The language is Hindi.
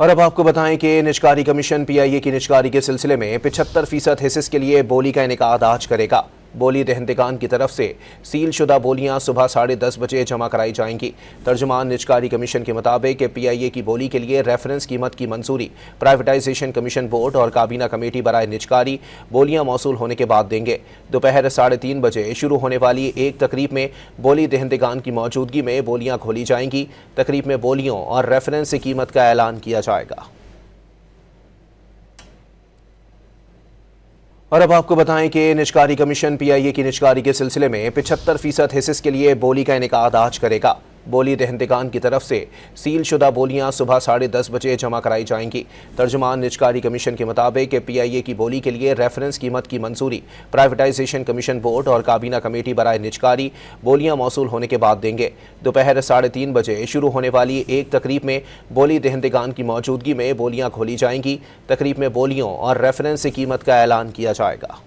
और अब आपको बताएं कि निजकारी कमीशन पीआईए की निजकारी के सिलसिले में 75% हिस्सेस के लिए बोली का इनेकाद आज करेगा। बोली दहंदगान की तरफ से सील शुदा बोलियां सुबह 10:30 बजे जमा कराई जाएंगी। तर्जुमान निजकारी कमीशन के मुताबिक पीआईए की बोली के लिए रेफरेंस कीमत की मंजूरी प्राइवेटाइजेशन कमीशन बोर्ड और काबीना कमेटी बराए निजकारी बोलियां मौसूल होने के बाद देंगे। दोपहर 3:30 बजे शुरू होने वाली एक तकरीब में बोली दहंदगान की मौजूदगी में बोलियां खोली जाएंगी। तकरीब में बोलियों और रेफरेंस कीमत का ऐलान किया जाएगा। और अब आपको बताएं कि निजकारी कमीशन पीआईए की निजकारी के सिलसिले में 75% हिस्सेस के लिए बोली का इनेकाद आज करेगा। बोली दहंदगान की तरफ से सील शुदा बोलियां सुबह 10:30 बजे जमा कराई जाएंगी। तर्जुमान निजकारी कमीशन के मुताबिक पीआईए की बोली के लिए रेफरेंस कीमत की मंजूरी प्राइवेटाइजेशन कमीशन बोर्ड और काबीना कमेटी बराए निजकारी बोलियां मौसूल होने के बाद देंगे। दोपहर 3:30 बजे शुरू होने वाली एक तकरीब में बोली दहंदगान की मौजूदगी में बोलियां खोली जाएंगी। तकरीब में बोलियों और रेफरेंस कीमत का ऐलान किया जाएगा।